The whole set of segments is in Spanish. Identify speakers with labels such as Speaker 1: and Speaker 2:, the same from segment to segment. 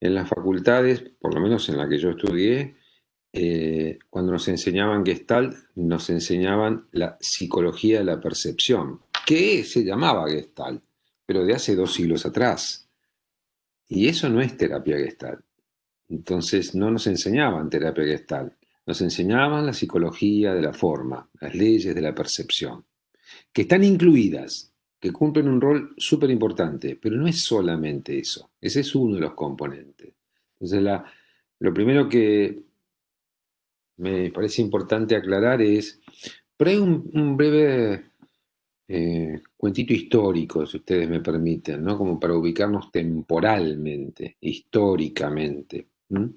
Speaker 1: En las facultades, por lo menos en la que yo estudié, cuando nos enseñaban Gestalt, nos enseñaban la psicología de la percepción, que se llamaba Gestalt, pero de hace 2 siglos atrás. Y eso no es terapia Gestalt. Entonces no nos enseñaban terapia Gestalt, nos enseñaban la psicología de la forma, las leyes de la percepción, que están incluidas, que cumplen un rol súper importante, pero no es solamente eso, ese es uno de los componentes. Entonces lo primero que me parece importante aclarar es, pero hay un breve cuentito histórico, si ustedes me permiten, ¿no? Como para ubicarnos temporalmente, históricamente. ¿M?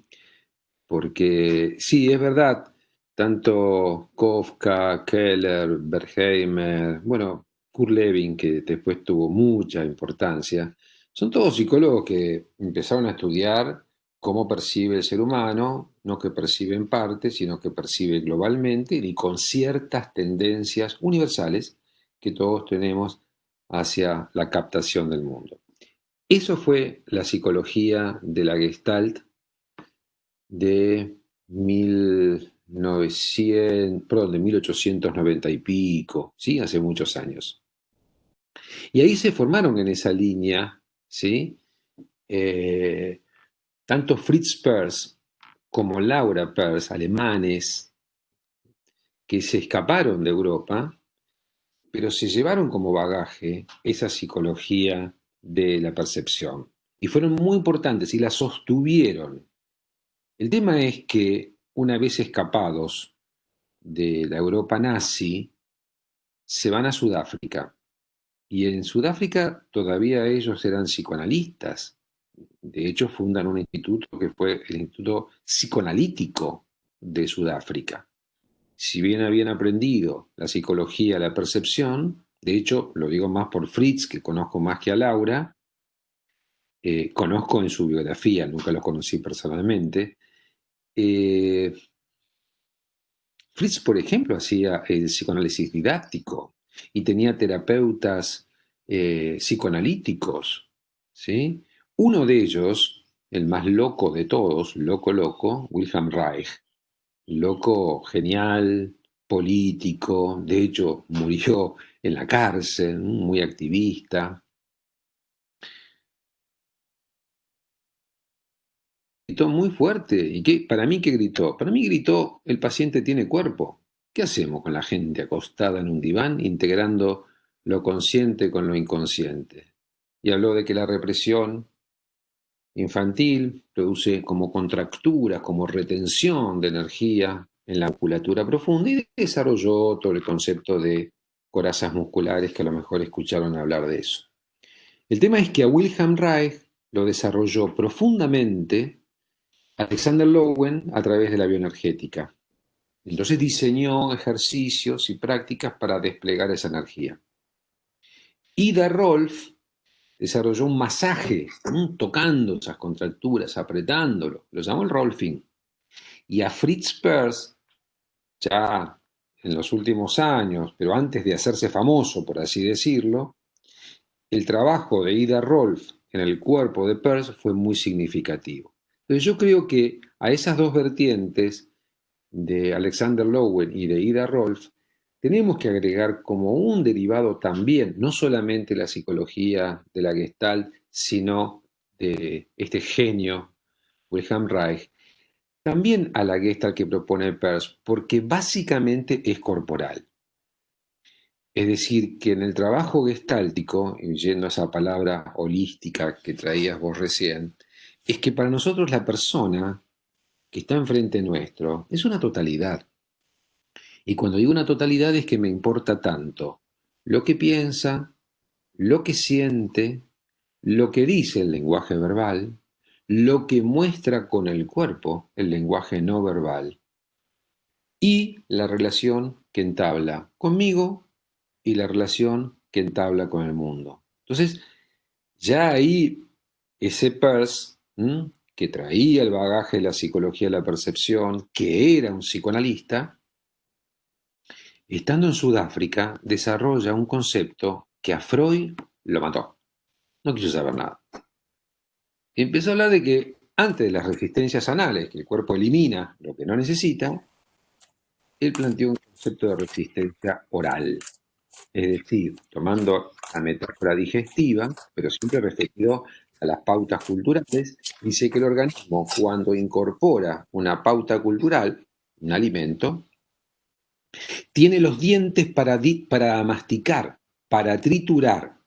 Speaker 1: Porque sí, es verdad, tanto Kafka, Keller, Berkheimer, bueno, Kurt Lewin, que después tuvo mucha importancia, son todos psicólogos que empezaron a estudiar cómo percibe el ser humano, no que percibe en parte, sino que percibe globalmente y con ciertas tendencias universales que todos tenemos hacia la captación del mundo. Eso fue la psicología de la Gestalt de 1900, perdón, de 1890 y pico, ¿sí? Hace muchos años. Y ahí se formaron en esa línea, ¿sí? Eh, Tanto Fritz Perls como Laura Perls, alemanes, que se escaparon de Europa, pero se llevaron como bagaje esa psicología de la percepción. Y fueron muy importantes y la sostuvieron. El tema es que una vez escapados de la Europa nazi, se van a Sudáfrica. Y en Sudáfrica todavía ellos eran psicoanalistas. De hecho, fundan un instituto que fue el Instituto Psicoanalítico de Sudáfrica. Si bien habían aprendido la psicología, la percepción, de hecho, lo digo más por Fritz, que conozco más que a Laura, conozco en su biografía, nunca los conocí personalmente. eh, Fritz, por ejemplo, hacía el psicoanálisis didáctico y tenía terapeutas psicoanalíticos, ¿sí? Uno de ellos, el más loco de todos, loco loco, Wilhelm Reich, loco genial, político, de hecho murió en la cárcel, muy activista. Gritó muy fuerte. ¿Y qué? Para mí, ¿qué gritó? Para mí gritó, el paciente tiene cuerpo. ¿Qué hacemos con la gente acostada en un diván, integrando lo consciente con lo inconsciente? Y habló de que la represión infantil produce como contracturas, como retención de energía en la musculatura profunda y desarrolló todo el concepto de corazas musculares que a lo mejor escucharon hablar de eso. El tema es que a Wilhelm Reich lo desarrolló profundamente Alexander Lowen a través de la bioenergética. Entonces diseñó ejercicios y prácticas para desplegar esa energía. Ida Rolf desarrolló un masaje, tocando esas contracturas, apretándolo, lo llamó el Rolfing. Y a Fritz Perls, ya en los últimos años, pero antes de hacerse famoso, por así decirlo, el trabajo de Ida Rolf en el cuerpo de Perls fue muy significativo. Entonces yo creo que a esas dos vertientes de Alexander Lowen y de Ida Rolf, tenemos que agregar como un derivado también, no solamente la psicología de la Gestalt, sino de este genio, Wilhelm Reich, también a la Gestalt que propone Peirce, porque básicamente es corporal. Es decir, que en el trabajo gestáltico, yendo a esa palabra holística que traías vos recién, es que para nosotros la persona que está enfrente nuestro es una totalidad. Y cuando digo una totalidad es que me importa tanto lo que piensa, lo que siente, lo que dice el lenguaje verbal, lo que muestra con el cuerpo, el lenguaje no verbal, y la relación que entabla conmigo y la relación que entabla con el mundo. Entonces, ya ahí ese Peirce, que traía el bagaje de la psicología de la percepción, que era un psicoanalista, estando en Sudáfrica, desarrolla un concepto que a Freud lo mató. No quiso saber nada. Empezó a hablar de que Antes de las resistencias anales, que el cuerpo elimina lo que no necesita, él planteó un concepto de resistencia oral. Es decir, tomando la metáfora digestiva, pero siempre referido a las pautas culturales, dice que el organismo, cuando incorpora una pauta cultural, un alimento, tiene los dientes para masticar, para triturar.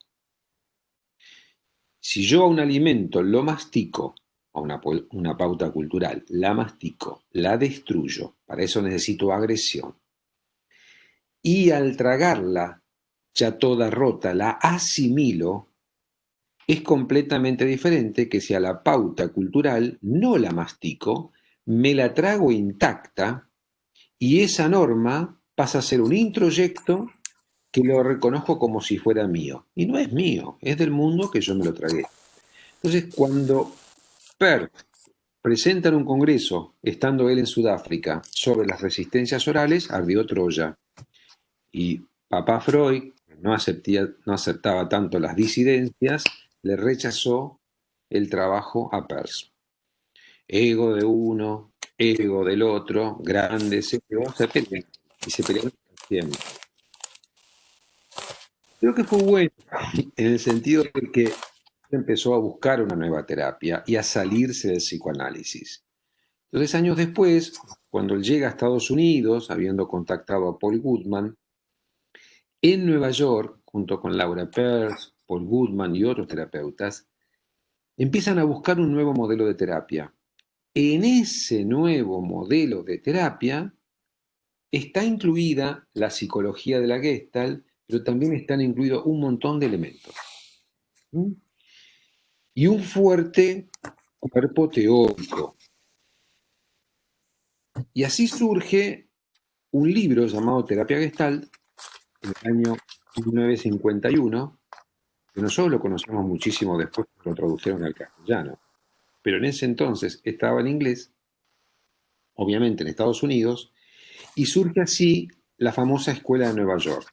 Speaker 1: Si yo a un alimento lo mastico, a una pauta cultural, la mastico, la destruyo, para eso necesito agresión, y al tragarla, ya toda rota, la asimilo, es completamente diferente que si a la pauta cultural no la mastico, me la trago intacta y esa norma pasa a ser un introyecto que lo reconozco como si fuera mío. Y no es mío, es del mundo que yo me lo tragué. Entonces, cuando Peirce presenta en un congreso, estando él en Sudáfrica, sobre las resistencias orales, ardió Troya. Y papá Freud no aceptaba tanto las disidencias, le rechazó el trabajo a Peirce. Ego de uno, ego del otro, grandes egos, se pelean y se pelearon siempre. Creo que fue bueno en el sentido de que empezó a buscar una nueva terapia y a salirse del psicoanálisis. Entonces, años después, cuando él llega a Estados Unidos, habiendo contactado a Paul Goodman, en Nueva York, junto con Laura Peirce, Paul Goodman y otros terapeutas, empiezan a buscar un nuevo modelo de terapia. En ese nuevo modelo de terapia está incluida la psicología de la Gestalt, pero también están incluidos un montón de elementos. ¿Mm? Y un fuerte cuerpo teórico. Y así surge un libro llamado Terapia Gestalt, en el año 1951, que nosotros lo conocemos muchísimo después que lo tradujeron al castellano. Pero en ese entonces estaba en inglés, obviamente en Estados Unidos, y surge así la famosa Escuela de Nueva York.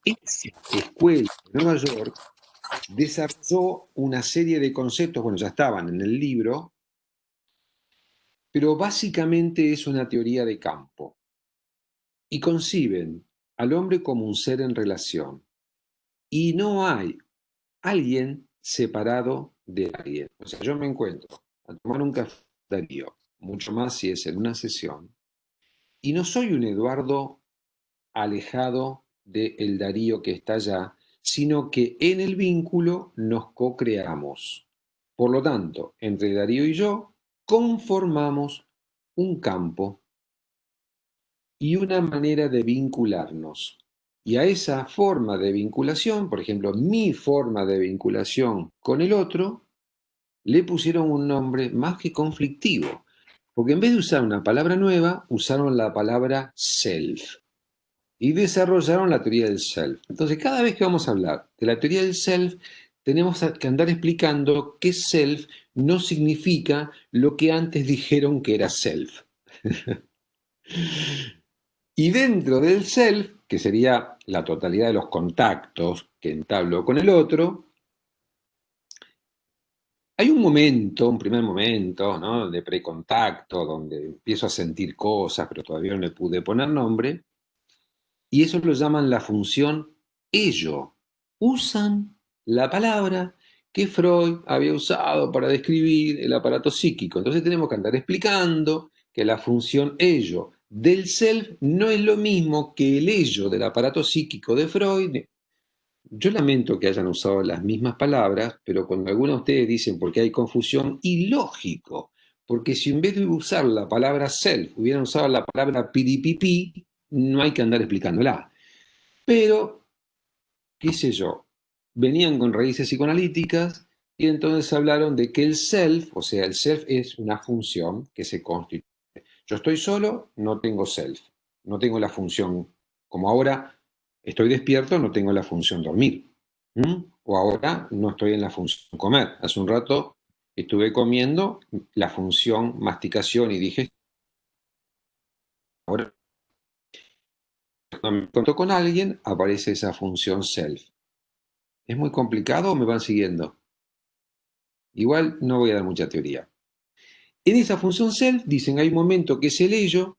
Speaker 1: Esa escuela de Nueva York desarrolló una serie de conceptos, bueno, ya estaban en el libro, pero básicamente es una teoría de campo. Y conciben al hombre como un ser en relación. Y no hay alguien separado de alguien. O sea, yo me encuentro a tomar un café con Darío, mucho más si es en una sesión, y no soy un Eduardo alejado del Darío que está allá, sino que en el vínculo nos co-creamos. Por lo tanto, entre Darío y yo conformamos un campo y una manera de vincularnos. Y a esa forma de vinculación, por ejemplo, mi forma de vinculación con el otro, le pusieron un nombre más que conflictivo, porque en vez de usar una palabra nueva, usaron la palabra self y desarrollaron la teoría del self. Entonces, cada vez que vamos a hablar de la teoría del self, tenemos que andar explicando que self no significa lo que antes dijeron que era self. Y dentro del self, que sería la totalidad de los contactos que entablo con el otro, hay un momento, un primer momento, ¿no?, de precontacto, donde empiezo a sentir cosas, pero todavía no le pude poner nombre, y eso lo llaman la función ello. Usan la palabra que Freud había usado para describir el aparato psíquico. Entonces tenemos que andar explicando que la función ello del self no es lo mismo que el ello del aparato psíquico de Freud. Yo lamento que hayan usado las mismas palabras, pero cuando algunos de ustedes dicen porque hay confusión, ilógico, porque si en vez de usar la palabra self hubieran usado la palabra piripipi, no hay que andar explicándola. Pero, qué sé yo, venían con raíces psicoanalíticas y entonces hablaron de que el self, o sea, el self es una función que se constituye. Yo estoy solo, no tengo self, no tengo la función, como ahora estoy despierto, no tengo la función dormir. ¿Mm? O ahora no estoy en la función comer. Hace un rato estuve comiendo la función masticación y digestión. Ahora, cuando me encuentro con alguien, aparece esa función self. ¿Es muy complicado o me van siguiendo? Igual no voy a dar mucha teoría. En esa función self dicen hay un momento que es el ello,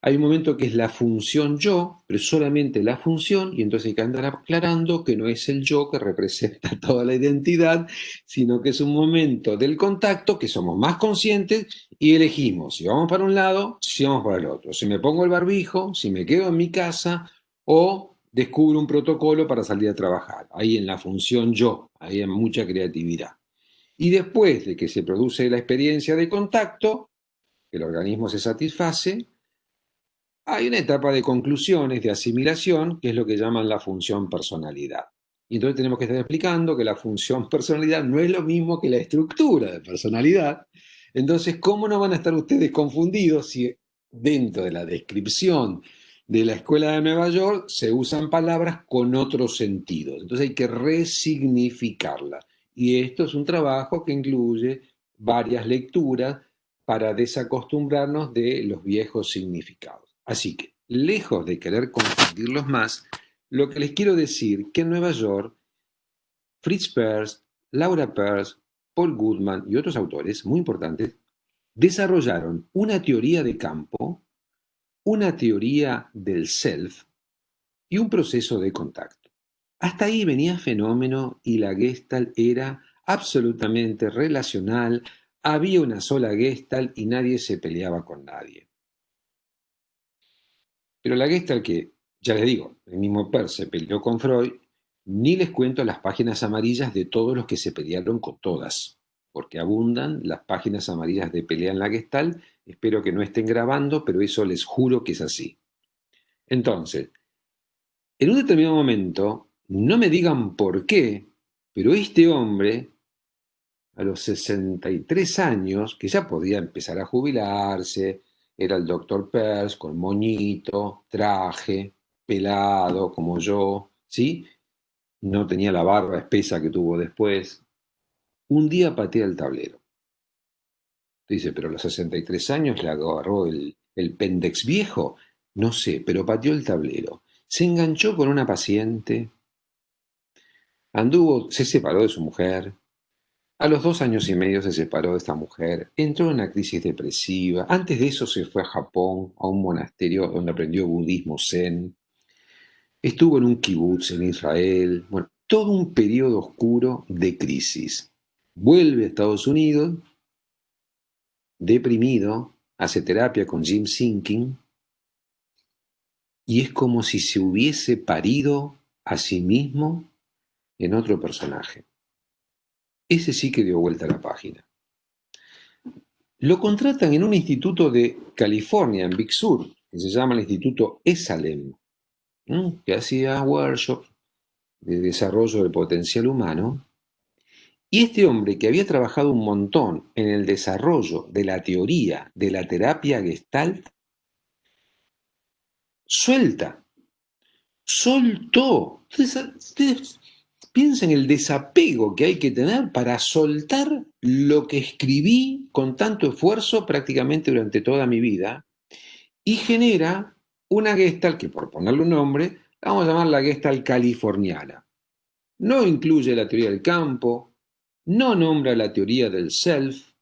Speaker 1: hay un momento que es la función yo, pero solamente la función, y entonces hay que andar aclarando que no es el yo que representa toda la identidad, sino que es un momento del contacto que somos más conscientes y elegimos si vamos para un lado, si vamos para el otro, si me pongo el barbijo, si me quedo en mi casa o descubro un protocolo para salir a trabajar. Ahí en la función yo, ahí hay mucha creatividad. Y después de que se produce la experiencia de contacto, el organismo se satisface, hay una etapa de conclusiones, de asimilación, que es lo que llaman la función personalidad. Y entonces tenemos que estar explicando que la función personalidad no es lo mismo que la estructura de personalidad. Entonces, ¿cómo no van a estar ustedes confundidos si dentro de la descripción de la escuela de Nueva York se usan palabras con otros sentidos? Entonces hay que resignificarla. Y esto es un trabajo que incluye varias lecturas para desacostumbrarnos de los viejos significados. Así que, lejos de querer confundirlos más, lo que les quiero decir que en Nueva York, Fritz Perls, Laura Perls, Paul Goodman y otros autores muy importantes desarrollaron una teoría de campo, una teoría del self y un proceso de contacto. Hasta ahí venía fenómeno y la Gestalt era absolutamente relacional, había una sola Gestalt y nadie se peleaba con nadie. Pero la Gestalt que, ya les digo, el mismo Peirce se peleó con Freud, ni les cuento las páginas amarillas de todos los que se pelearon con todas, porque abundan las páginas amarillas de pelea en la Gestalt, espero que no estén grabando, pero eso les juro que es así. Entonces, en un determinado momento, no me digan por qué, pero este hombre, a los 63 años, que ya podía empezar a jubilarse, era el doctor Peirce con moñito, traje, pelado como yo, ¿sí? No tenía la barba espesa que tuvo después. Un día patea el tablero. Dice, pero a los 63 años le agarró el péndex viejo. No sé, pero pateó el tablero. Se enganchó con una paciente, anduvo, se separó de su mujer. A los 2 años y medio se separó de esta mujer, entró en una crisis depresiva. Antes de eso se fue a Japón, a un monasterio donde aprendió budismo zen. Estuvo en un kibutz en Israel. Bueno, todo un periodo oscuro de crisis. Vuelve a Estados Unidos, deprimido, hace terapia con Jim Sinking y es como si se hubiese parido a sí mismo en otro personaje. Ese sí que dio vuelta a la página. Lo contratan en un instituto de California, en Big Sur, que se llama el Instituto Esalen, que hacía workshops de desarrollo del potencial humano. Y este hombre, que había trabajado un montón en el desarrollo de la teoría de la terapia Gestalt, suelta, soltó. Ustedes piensen en el desapego que hay que tener para soltar lo que escribí con tanto esfuerzo prácticamente durante toda mi vida y genera una Gestalt que, por ponerle un nombre, la vamos a llamar la Gestalt californiana. No incluye la teoría del campo, no nombra la teoría del self,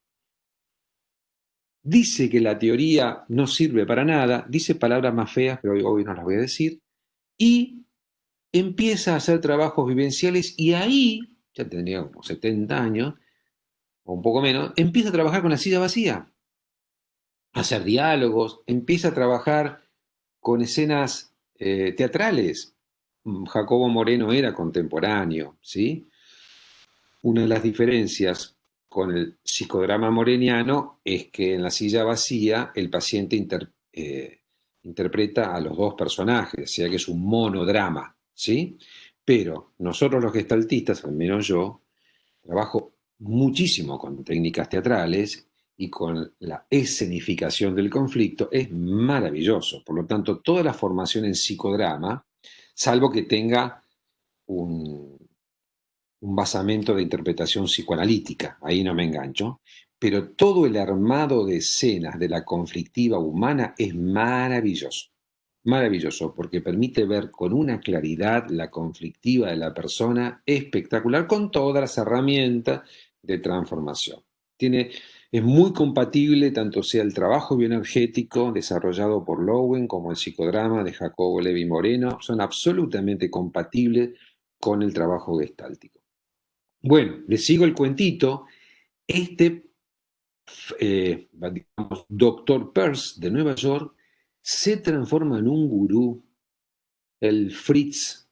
Speaker 1: dice que la teoría no sirve para nada, dice palabras más feas, pero hoy no las voy a decir, y empieza a hacer trabajos vivenciales y ahí, ya tendría como 70 años, o un poco menos, empieza a trabajar con la silla vacía, a hacer diálogos, empieza a trabajar con escenas teatrales. Jacobo Moreno era contemporáneo, ¿sí? Una de las diferencias con el psicodrama moreniano es que en la silla vacía el paciente interpreta a los dos personajes, o sea que es un monodrama, ¿sí? Pero nosotros los gestaltistas, al menos yo, trabajo muchísimo con técnicas teatrales y con la escenificación del conflicto, es maravilloso. Por lo tanto, toda la formación en psicodrama, salvo que tenga un, un basamento de interpretación psicoanalítica, ahí no me engancho, pero todo el armado de escenas de la conflictiva humana es maravilloso. Maravilloso, porque permite ver con una claridad la conflictiva de la persona espectacular, con todas las herramientas de transformación. Es muy compatible tanto sea el trabajo bioenergético desarrollado por Lowen como el psicodrama de Jacobo Levi Moreno, son absolutamente compatibles con el trabajo gestáltico. Bueno, les sigo el cuentito. Este, digamos, Dr. Peirce de Nueva York se transforma en un gurú, el Fritz,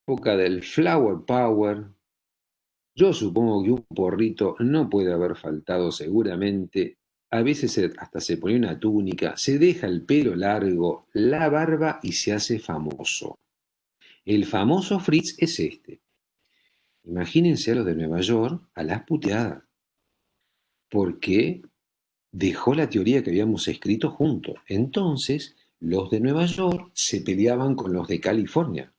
Speaker 1: época del Flower Power. Yo supongo que un porrito no puede haber faltado seguramente. A veces hasta se pone una túnica, se deja el pelo largo, la barba y se hace famoso. El famoso Fritz es este. Imagínense a los de Nueva York a las puteadas, porque dejó la teoría que habíamos escrito juntos. Entonces, los de Nueva York se peleaban con los de California.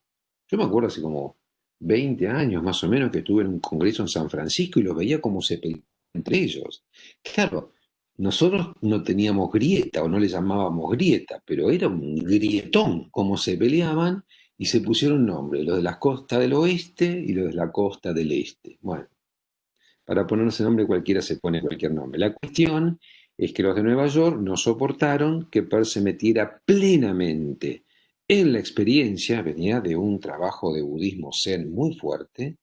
Speaker 1: Yo me acuerdo hace como 20 años más o menos que estuve en un congreso en San Francisco y los veía como se peleaban entre ellos. Claro, nosotros no teníamos grieta o no le llamábamos grieta, pero era un grietón como se peleaban y se pusieron nombres, los de la costa del oeste y los de la costa del este. Bueno, para ponerse nombre cualquiera se pone cualquier nombre. La cuestión es que los de Nueva York no soportaron que Peirce se metiera plenamente en la experiencia, venía de un trabajo de budismo zen muy fuerte,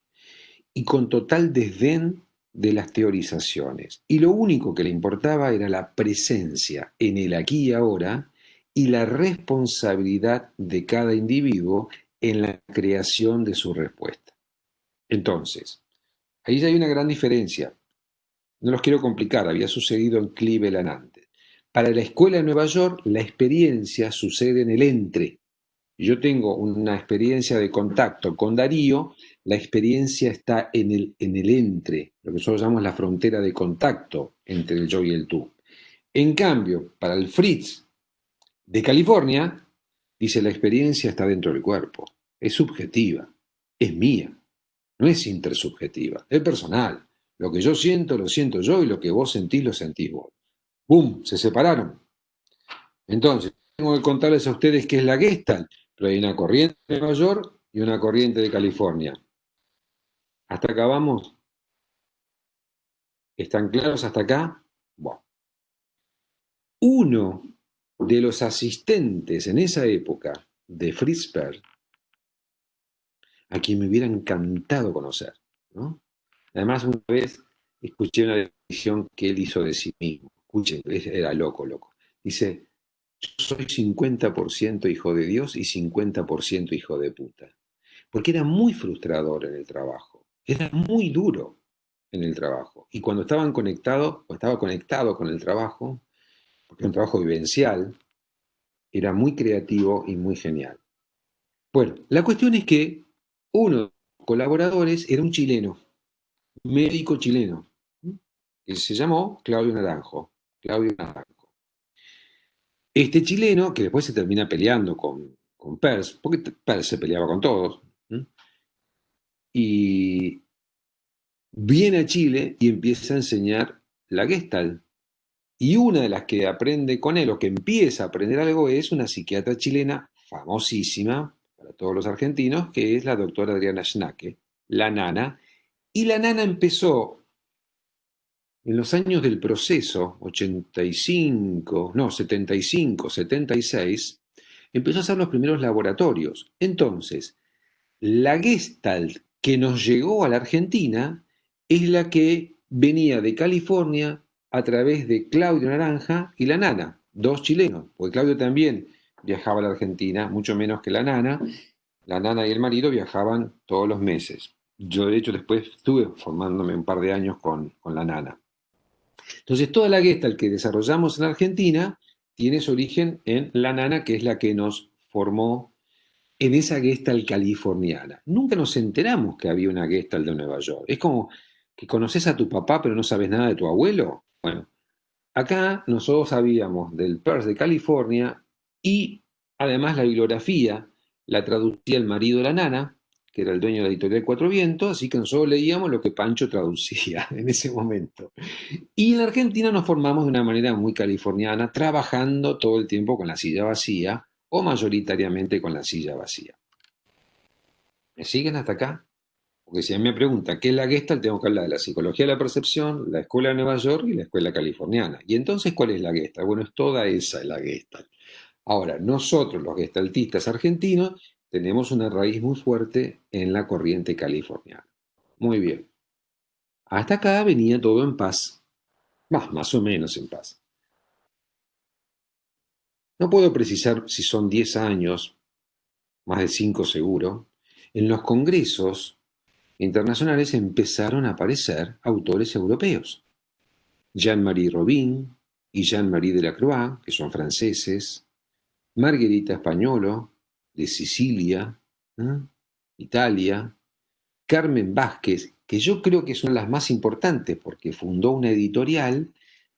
Speaker 1: y con total desdén de las teorizaciones. Y lo único que le importaba era la presencia en el aquí y ahora y la responsabilidad de cada individuo en la creación de su respuesta. Entonces, ahí ya hay una gran diferencia. No los quiero complicar, había sucedido en Cleveland antes. Para la escuela de Nueva York, la experiencia sucede en el entre. Yo tengo una experiencia de contacto con Darío, la experiencia está en el entre, lo que nosotros llamamos la frontera de contacto entre el yo y el tú. En cambio, para el Fritz de California, dice la experiencia está dentro del cuerpo, es subjetiva, es mía, no es intersubjetiva, es personal. Lo que yo siento, lo siento yo y lo que vos sentís, lo sentís vos. ¡Bum! Se separaron. Entonces, tengo que contarles a ustedes qué es la Gestalt, pero hay una corriente de Nueva York y una corriente de California. ¿Hasta acá vamos? ¿Están claros hasta acá? Bueno. Uno de los asistentes en esa época de Fritz Perls, a quien me hubiera encantado conocer, ¿no? Además, una vez escuché una definición que él hizo de sí mismo. Escuchen, era loco, loco. Dice, yo soy 50% hijo de Dios y 50% hijo de puta. Porque era muy frustrador en el trabajo. Era muy duro en el trabajo. Y cuando estaban conectados, o estaba conectado con el trabajo, porque era un trabajo vivencial, era muy creativo y muy genial. Bueno, la cuestión es que uno de los colaboradores era un chileno, médico chileno, que se llamó Claudio Naranjo. Claudio Naranjo. Este chileno, que después se termina peleando con Peirce, porque Peirce se peleaba con todos, y viene a Chile y empieza a enseñar la Gestalt. Y una de las que aprende con él, o que empieza a aprender algo, es una psiquiatra chilena famosísima para todos los argentinos, que es la doctora Adriana Schnacke, la nana. Y la nana empezó en los años del proceso, 85, no, 75, 76, empezó a hacer los primeros laboratorios. Entonces, la Gestalt que nos llegó a la Argentina es la que venía de California a través de Claudio Naranja y la nana, dos chilenos, porque Claudio también viajaba a la Argentina, mucho menos que la nana. La nana y el marido viajaban todos los meses. Yo, de hecho, después estuve formándome un par de años con la nana. Entonces, toda la Gestalt que desarrollamos en Argentina tiene su origen en la nana, que es la que nos formó en esa Gestalt californiana. Nunca nos enteramos que había una Gestalt de Nueva York. Es como que conoces a tu papá pero no sabes nada de tu abuelo. Bueno, acá nosotros sabíamos del Peirce de California y además la bibliografía la traducía el marido de la nana, que era el dueño de la editorial Cuatro Vientos, así que nosotros leíamos lo que Pancho traducía en ese momento. Y en la Argentina nos formamos de una manera muy californiana, trabajando todo el tiempo con la silla vacía o mayoritariamente con la silla vacía. ¿Me siguen hasta acá? Porque si a mí me pregunta qué es la Gestalt, tengo que hablar de la psicología de la percepción, la escuela de Nueva York y la escuela californiana. Y entonces, ¿cuál es la Gestalt? Bueno, es toda esa la Gestalt. Ahora, nosotros los gestaltistas argentinos tenemos una raíz muy fuerte en la corriente californiana. Muy bien. Hasta acá venía todo en paz, más o menos en paz. No puedo precisar si son 10 años, más de 5 seguro. En los congresos internacionales empezaron a aparecer autores europeos. Jean-Marie Robin y Jean-Marie Delacroix, que son franceses, Margherita Españolo, de Sicilia, ¿eh? Italia, Carmen Vázquez, que yo creo que son las más importantes porque fundó una editorial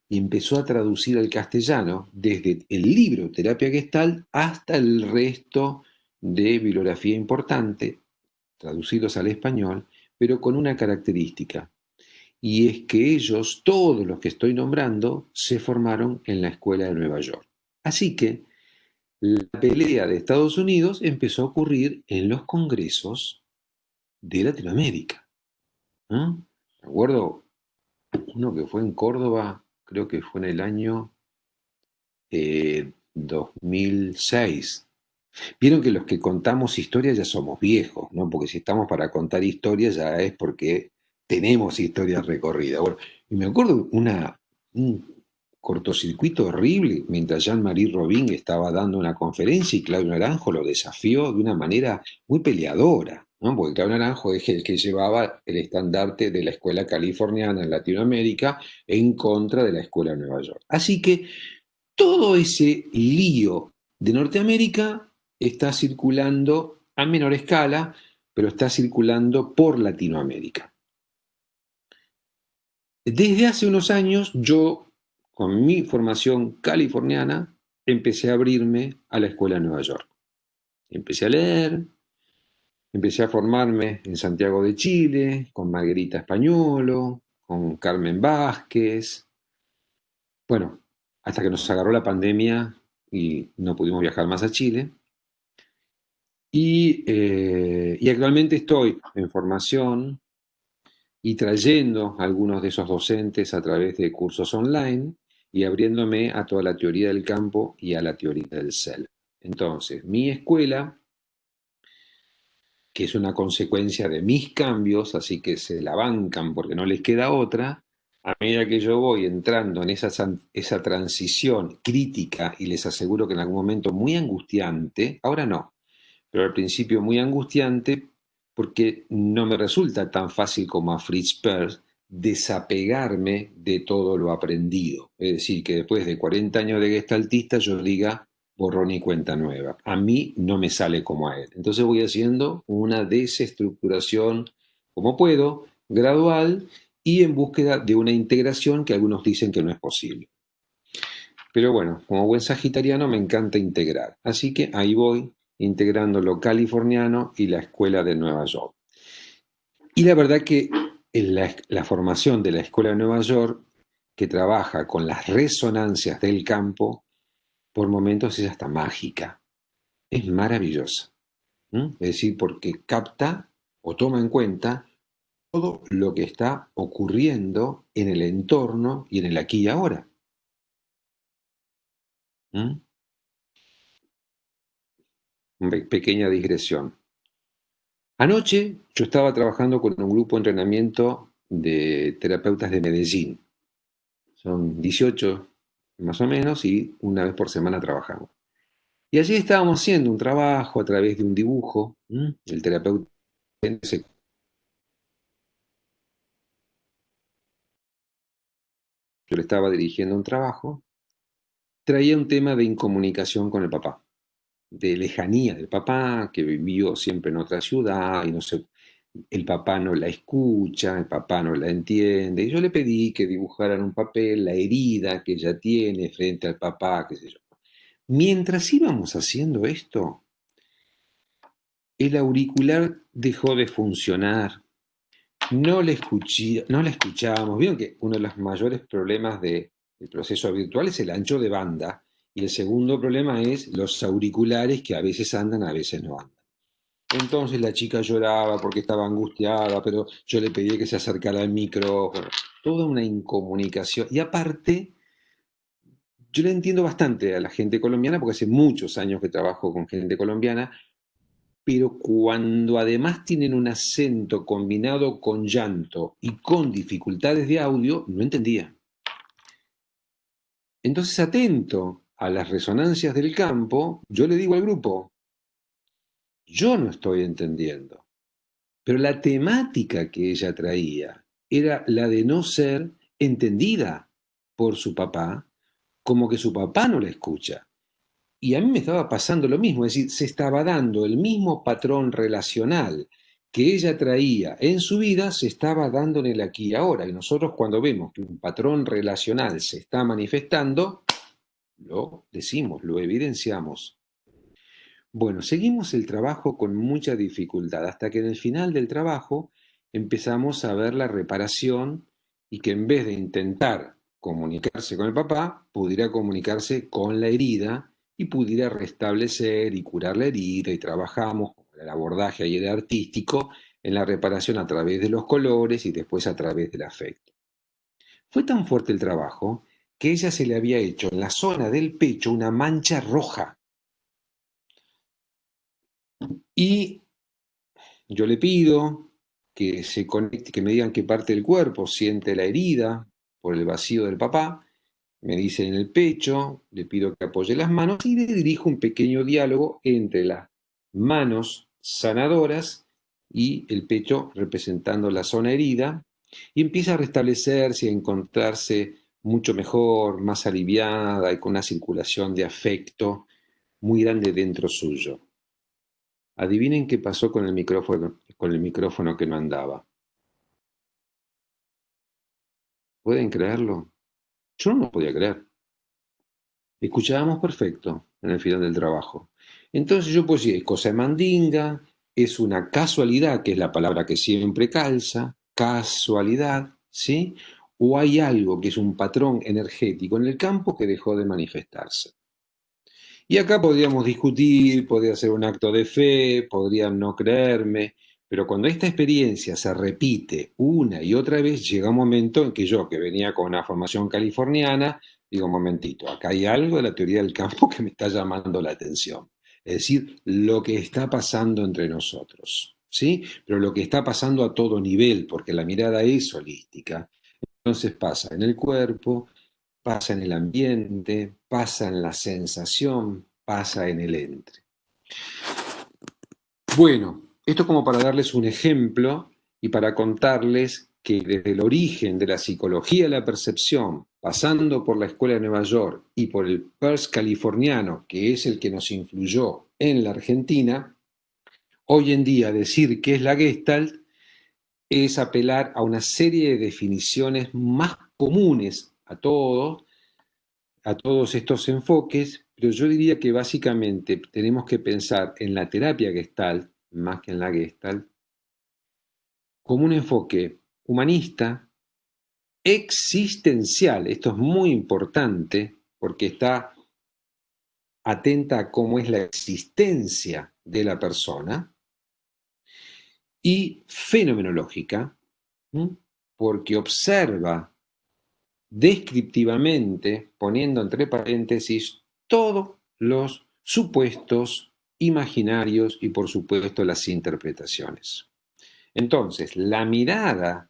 Speaker 1: y empezó a traducir al castellano desde el libro Terapia Gestalt hasta el resto de bibliografía importante, traducidos al español, pero con una característica, y es que ellos, todos los que estoy nombrando, se formaron en la Escuela de Nueva York. Así que la pelea de Estados Unidos empezó a ocurrir en los congresos de Latinoamérica. ¿No? Me acuerdo uno que fue en Córdoba, creo que fue en el año 2006. Vieron que los que contamos historias ya somos viejos, ¿no? Porque si estamos para contar historias ya es porque tenemos historias recorridas. Bueno, y me acuerdo un cortocircuito horrible mientras Jean-Marie Robin estaba dando una conferencia y Claudio Naranjo lo desafió de una manera muy peleadora, ¿no? Porque Claudio Naranjo es el que llevaba el estandarte de la escuela californiana en Latinoamérica en contra de la escuela de Nueva York. Así que todo ese lío de Norteamérica está circulando a menor escala, pero está circulando por Latinoamérica. Desde hace unos años yo, con mi formación californiana, empecé a abrirme a la escuela de Nueva York. Empecé a leer, empecé a formarme en Santiago de Chile, con Margherita Españolo, con Carmen Vázquez. Bueno, hasta que nos agarró la pandemia y no pudimos viajar más a Chile. Y actualmente estoy en formación y trayendo a algunos de esos docentes a través de cursos online y abriéndome a toda la teoría del campo y a la teoría del self. Entonces, mi escuela, que es una consecuencia de mis cambios, así que se la bancan porque no les queda otra, a medida que yo voy entrando en esa transición crítica y les aseguro que en algún momento muy angustiante, ahora no, pero al principio muy angustiante porque no me resulta tan fácil como a Fritz Perls desapegarme de todo lo aprendido. Es decir, que después de 40 años de gestaltista yo diga borrón y cuenta nueva. A mí no me sale como a él. Entonces voy haciendo una desestructuración como puedo, gradual y en búsqueda de una integración que algunos dicen que no es posible. Pero bueno, como buen sagitariano me encanta integrar. Así que ahí voy, integrando lo californiano y la escuela de Nueva York. Y la verdad que la formación de la escuela de Nueva York, que trabaja con las resonancias del campo, por momentos es hasta mágica. Es maravillosa. Es decir, porque capta o toma en cuenta todo lo que está ocurriendo en el entorno y en el aquí y ahora. ¿Mm? Pequeña digresión. Anoche yo estaba trabajando con un grupo de entrenamiento de terapeutas de Medellín. Son 18 más o menos y una vez por semana trabajamos. Y allí estábamos haciendo un trabajo a través de un dibujo. El terapeuta, yo le estaba dirigiendo un trabajo, traía un tema de incomunicación con el papá, de lejanía del papá, que vivió siempre en otra ciudad y no sé, el papá no la escucha, el papá no la entiende. Y yo le pedí que dibujara en un papel la herida que ella tiene frente al papá, qué sé yo. Mientras íbamos haciendo esto, el auricular dejó de funcionar, no la escuchábamos. Vieron que uno de los mayores problemas del proceso virtual es el ancho de banda, y el segundo problema es los auriculares que a veces andan, a veces no andan. Entonces la chica lloraba porque estaba angustiada, pero yo le pedí que se acercara al micrófono. Toda una incomunicación. Y aparte, yo le entiendo bastante a la gente colombiana porque hace muchos años que trabajo con gente colombiana, pero cuando además tienen un acento combinado con llanto y con dificultades de audio, no entendía. Entonces, atento a las resonancias del campo, yo le digo al grupo, yo no estoy entendiendo. Pero la temática que ella traía era la de no ser entendida por su papá, como que su papá no la escucha. Y a mí me estaba pasando lo mismo, es decir, se estaba dando el mismo patrón relacional que ella traía en su vida, se estaba dando en el aquí y ahora. Y nosotros cuando vemos que un patrón relacional se está manifestando, lo decimos, lo evidenciamos. Bueno, seguimos el trabajo con mucha dificultad, hasta que en el final del trabajo empezamos a ver la reparación y que en vez de intentar comunicarse con el papá, pudiera comunicarse con la herida y pudiera restablecer y curar la herida y trabajamos con el abordaje ayer artístico en la reparación a través de los colores y después a través del afecto. Fue tan fuerte el trabajo que a ella se le había hecho en la zona del pecho una mancha roja y yo le pido que se conecte, que me digan qué parte del cuerpo siente la herida por el vacío del papá. Me dice en el pecho, le pido que apoye las manos y le dirijo un pequeño diálogo entre las manos sanadoras y el pecho representando la zona herida y empieza a restablecerse, a encontrarse mucho mejor, más aliviada y con una circulación de afecto muy grande dentro suyo. Adivinen qué pasó con el micrófono que no andaba. ¿Pueden creerlo? Yo no lo podía creer. Escuchábamos perfecto en el final del trabajo. Entonces yo pues sí, es cosa de mandinga, es una casualidad, que es la palabra que siempre calza, casualidad, ¿sí? O hay algo que es un patrón energético en el campo que dejó de manifestarse. Y acá podríamos discutir, podría ser un acto de fe, podrían no creerme, pero cuando esta experiencia se repite una y otra vez, llega un momento en que yo, que venía con una formación californiana, digo, un momentito, acá hay algo de la teoría del campo que me está llamando la atención. Es decir, lo que está pasando entre nosotros, ¿sí? Pero lo que está pasando a todo nivel, porque la mirada es holística. Entonces pasa en el cuerpo, pasa en el ambiente, pasa en la sensación, pasa en el entre. Bueno, esto como para darles un ejemplo y para contarles que desde el origen de la psicología de la percepción, pasando por la Escuela de Nueva York y por el Peirce californiano, que es el que nos influyó en la Argentina, hoy en día decir qué es la Gestalt es apelar a una serie de definiciones más comunes a todos estos enfoques, pero yo diría que básicamente tenemos que pensar en la terapia Gestalt, más que en la Gestalt, como un enfoque humanista, existencial. Esto es muy importante porque está atenta a cómo es la existencia de la persona, y fenomenológica, porque observa descriptivamente, poniendo entre paréntesis todos los supuestos imaginarios y por supuesto las interpretaciones. Entonces, la mirada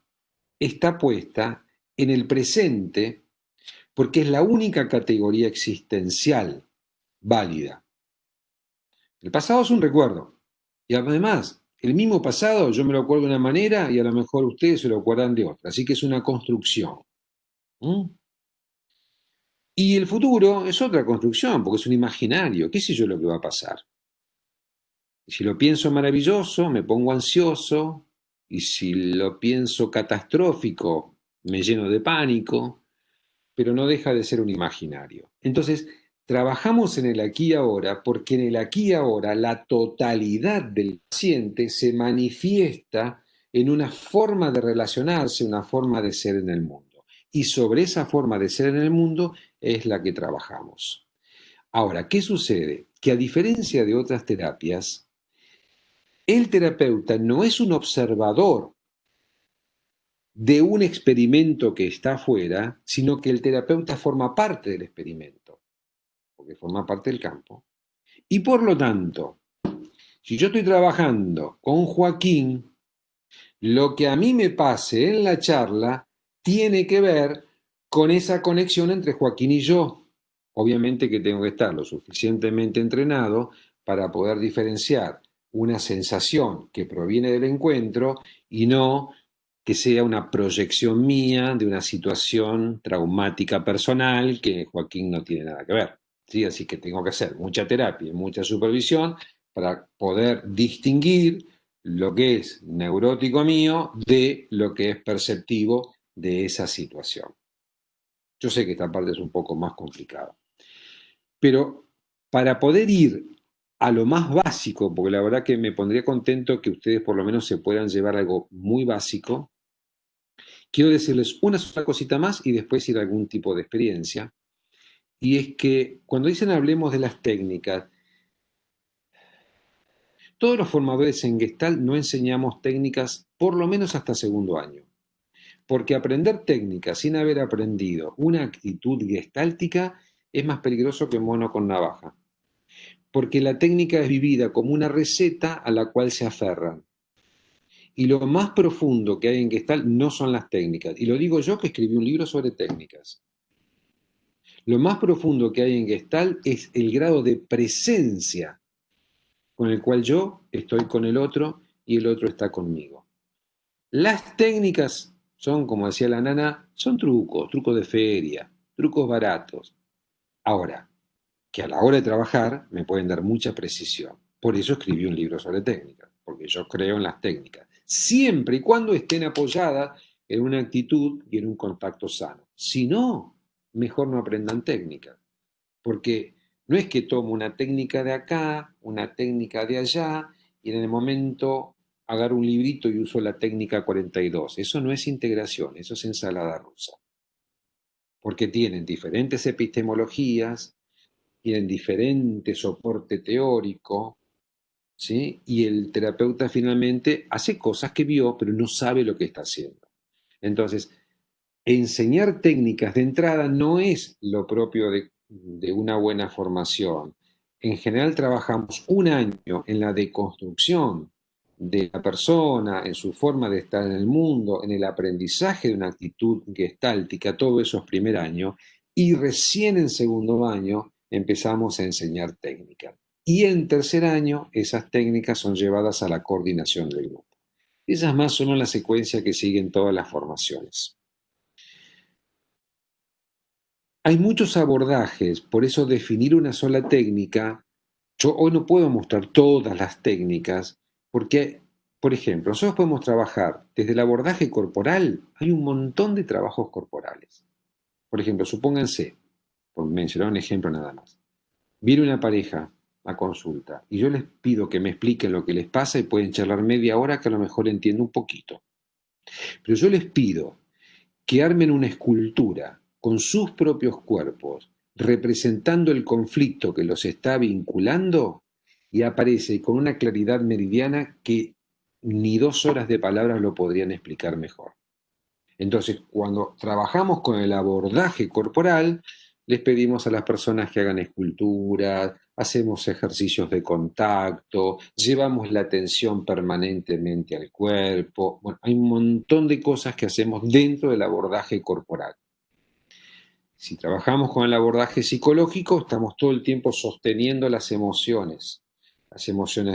Speaker 1: está puesta en el presente porque es la única categoría existencial válida. El pasado es un recuerdo y además el mismo pasado yo me lo acuerdo de una manera y a lo mejor ustedes se lo acuerdan de otra, así que es una construcción. ¿Mm? Y el futuro es otra construcción, porque es un imaginario. ¿Qué sé yo lo que va a pasar? Y si lo pienso maravilloso, me pongo ansioso, y si lo pienso catastrófico, me lleno de pánico, pero no deja de ser un imaginario. Entonces, trabajamos en el aquí y ahora porque en el aquí y ahora la totalidad del paciente se manifiesta en una forma de relacionarse, una forma de ser en el mundo. Y sobre esa forma de ser en el mundo es la que trabajamos. Ahora, ¿qué sucede? Que a diferencia de otras terapias, el terapeuta no es un observador de un experimento que está afuera, sino que el terapeuta forma parte del experimento, porque forma parte del campo. Y por lo tanto, si yo estoy trabajando con Joaquín, lo que a mí me pase en la charla tiene que ver con esa conexión entre Joaquín y yo. Obviamente que tengo que estar lo suficientemente entrenado para poder diferenciar una sensación que proviene del encuentro y no que sea una proyección mía de una situación traumática personal que Joaquín no tiene nada que ver. ¿Sí? Así que tengo que hacer mucha terapia y mucha supervisión para poder distinguir lo que es neurótico mío de lo que es perceptivo de esa situación. Yo sé que esta parte es un poco más complicada, pero para poder ir a lo más básico, porque la verdad que me pondría contento que ustedes por lo menos se puedan llevar algo muy básico, quiero decirles una sola cosita más y después ir a algún tipo de experiencia, y es que cuando dicen hablemos de las técnicas, todos los formadores en Gestalt no enseñamos técnicas por lo menos hasta segundo año. Porque aprender técnica sin haber aprendido una actitud gestáltica es más peligroso que mono con navaja. Porque la técnica es vivida como una receta a la cual se aferran. Y lo más profundo que hay en Gestalt no son las técnicas. Y lo digo yo que escribí un libro sobre técnicas. Lo más profundo que hay en Gestalt es el grado de presencia con el cual yo estoy con el otro y el otro está conmigo. Las técnicas son, como decía la nana, son trucos, trucos de feria, trucos baratos. Ahora, que a la hora de trabajar me pueden dar mucha precisión. Por eso escribí un libro sobre técnicas, porque yo creo en las técnicas, siempre y cuando estén apoyadas en una actitud y en un contacto sano. Si no, mejor no aprendan técnicas, porque no es que tomo una técnica de acá, una técnica de allá, y en el momento agarro un librito y uso la técnica 42. Eso no es integración, eso es ensalada rusa, porque tienen diferentes epistemologías, tienen diferente soporte teórico, ¿sí? Y el terapeuta finalmente hace cosas que vio, pero no sabe lo que está haciendo. Entonces, enseñar técnicas de entrada no es lo propio de una buena formación. En general trabajamos un año en la deconstrucción de la persona, en su forma de estar en el mundo, en el aprendizaje de una actitud gestáltica, todo eso es primer año, y recién en segundo año empezamos a enseñar técnicas. Y en tercer año esas técnicas son llevadas a la coordinación del grupo. Esas más son la secuencia que siguen todas las formaciones. Hay muchos abordajes, por eso definir una sola técnica, yo hoy no puedo mostrar todas las técnicas, porque, por ejemplo, nosotros podemos trabajar desde el abordaje corporal, hay un montón de trabajos corporales. Por ejemplo, supónganse, por mencionar un ejemplo nada más, viene una pareja a consulta y yo les pido que me expliquen lo que les pasa y pueden charlar media hora que a lo mejor entiendo un poquito. Pero yo les pido que armen una escultura con sus propios cuerpos, representando el conflicto que los está vinculando, y aparece con una claridad meridiana que ni 2 horas de palabras lo podrían explicar mejor. Entonces, cuando trabajamos con el abordaje corporal, les pedimos a las personas que hagan esculturas, hacemos ejercicios de contacto, llevamos la atención permanentemente al cuerpo. Bueno, hay un montón de cosas que hacemos dentro del abordaje corporal. Si trabajamos con el abordaje psicológico, estamos todo el tiempo sosteniendo las emociones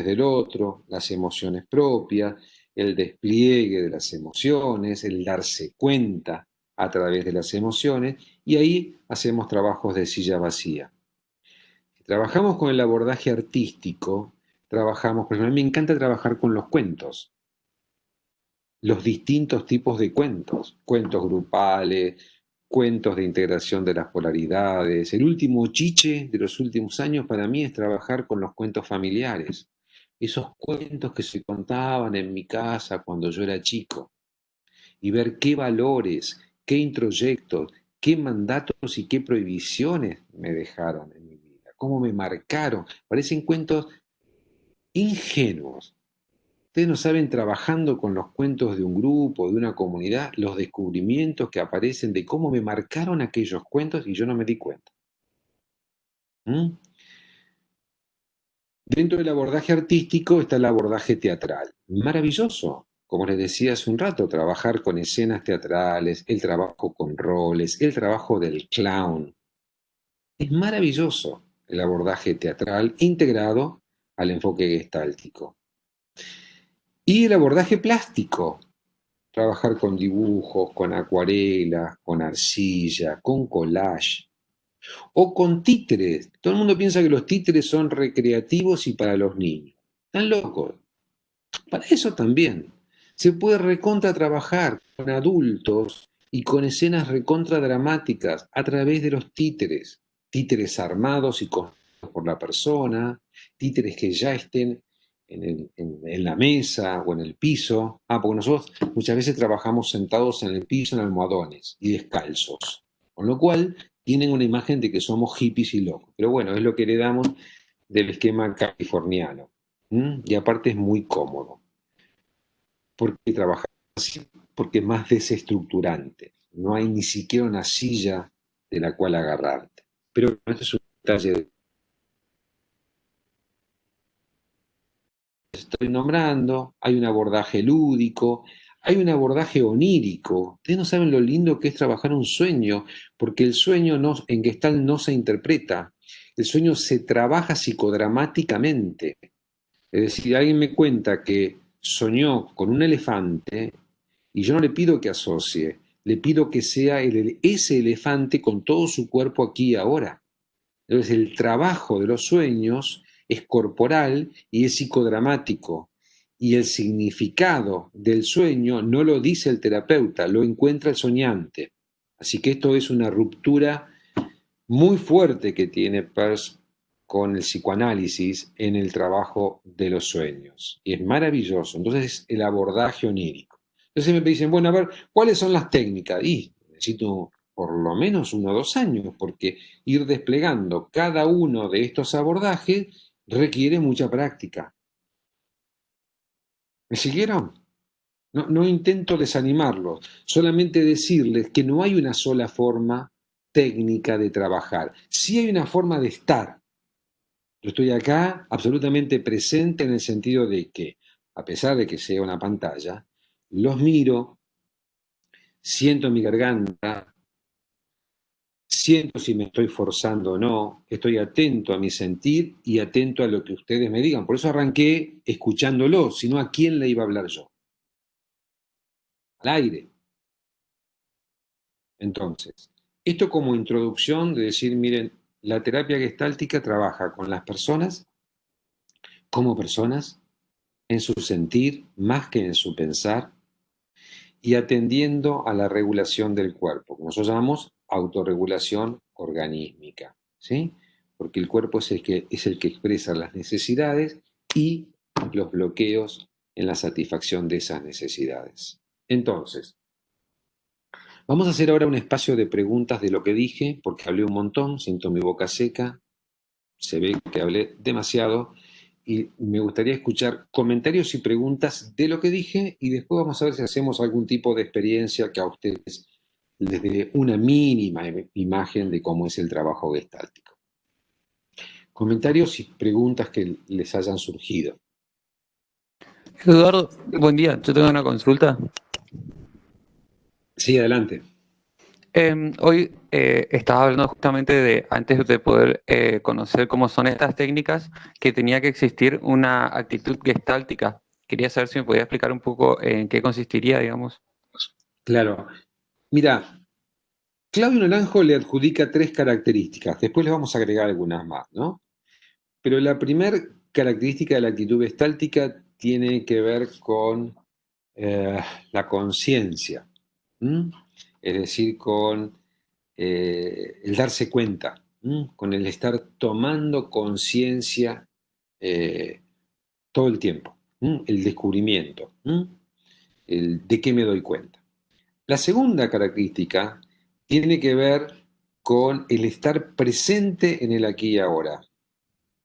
Speaker 1: del otro, las emociones propias, el despliegue de las emociones, el darse cuenta a través de las emociones, y ahí hacemos trabajos de silla vacía. Si trabajamos con el abordaje artístico, trabajamos, por ejemplo, a mí me encanta trabajar con los cuentos, los distintos tipos de cuentos, cuentos grupales, cuentos de integración de las polaridades. El último chiche de los últimos años para mí es trabajar con los cuentos familiares, esos cuentos que se contaban en mi casa cuando yo era chico, y ver qué valores, qué introyectos, qué mandatos y qué prohibiciones me dejaron en mi vida, cómo me marcaron. Parecen cuentos ingenuos, Ustedes no saben, trabajando con los cuentos de un grupo, de una comunidad, los descubrimientos que aparecen de cómo me marcaron aquellos cuentos y yo no me di cuenta. ¿Mm? Dentro del abordaje artístico está el abordaje teatral. Maravilloso. Como les decía hace un rato, trabajar con escenas teatrales, el trabajo con roles, el trabajo del clown. Es maravilloso el abordaje teatral integrado al enfoque gestáltico. Y el abordaje plástico, trabajar con dibujos, con acuarelas, con arcilla, con collage o con títeres. Todo el mundo piensa que los títeres son recreativos y para los niños. Están locos. Para eso también. Se puede recontra trabajar con adultos y con escenas recontra dramáticas a través de los títeres. Títeres armados y construidos por la persona, títeres que ya estén en la mesa o en el piso. Porque nosotros muchas veces trabajamos sentados en el piso en almohadones y descalzos. Con lo cual tienen una imagen de que somos hippies y locos. Pero bueno, es lo que heredamos del esquema californiano. Y aparte es muy cómodo. ¿Por qué trabajar así? Porque es más desestructurante. No hay ni siquiera una silla de la cual agarrarte. Pero este es un detalle que estoy nombrando. Hay un abordaje lúdico, hay un abordaje onírico. Ustedes no saben lo lindo que es trabajar un sueño, porque el sueño no, en Gestalt no se interpreta. El sueño se trabaja psicodramáticamente. Es decir, alguien me cuenta que soñó con un elefante y yo no le pido que asocie, le pido que sea ese elefante con todo su cuerpo aquí y ahora. Entonces el trabajo de los sueños es corporal y es psicodramático. Y el significado del sueño no lo dice el terapeuta, lo encuentra el soñante. Así que esto es una ruptura muy fuerte que tiene Peirce con el psicoanálisis en el trabajo de los sueños. Y es maravilloso. Entonces, el abordaje onírico. Entonces me dicen, bueno, a ver, ¿cuáles son las técnicas? Y necesito por lo menos 1 o 2 años, porque ir desplegando cada uno de estos abordajes requiere mucha práctica. ¿Me siguieron? No, no intento desanimarlos, solamente decirles que no hay una sola forma técnica de trabajar. Sí hay una forma de estar. Yo estoy acá absolutamente presente en el sentido de que, a pesar de que sea una pantalla, los miro, siento mi garganta, siento si me estoy forzando o no, estoy atento a mi sentir y atento a lo que ustedes me digan. Por eso arranqué escuchándolo, si no, ¿a quién le iba a hablar yo? Al aire. Entonces, esto como introducción de decir, miren, la terapia gestáltica trabaja con las personas como personas, en su sentir más que en su pensar, y atendiendo a la regulación del cuerpo, como nosotros llamamos autorregulación organísmica, ¿sí? Porque el cuerpo es el que expresa las necesidades y los bloqueos en la satisfacción de esas necesidades. Entonces, vamos a hacer ahora un espacio de preguntas de lo que dije, porque hablé un montón, siento mi boca seca, se ve que hablé demasiado y me gustaría escuchar comentarios y preguntas de lo que dije y después vamos a ver si hacemos algún tipo de experiencia que a ustedes les dé una mínima imagen de cómo es el trabajo gestáltico. Comentarios y preguntas que les hayan surgido.
Speaker 2: Eduardo, buen día. Yo tengo una consulta.
Speaker 1: Sí, adelante.
Speaker 2: Hoy estaba hablando justamente de, antes de poder conocer cómo son estas técnicas, que tenía que existir una actitud gestáltica. Quería saber si me podía explicar un poco en qué consistiría, digamos.
Speaker 1: Claro. Mira, Claudio Naranjo le adjudica 3 características, después le vamos a agregar algunas más, ¿no? Pero la primera característica de la actitud gestáltica tiene que ver con eh, la conciencia, es decir, con el darse cuenta, con el estar tomando conciencia eh, todo el tiempo, el descubrimiento, el de qué me doy cuenta. La segunda característica tiene que ver con el estar presente en el aquí y ahora,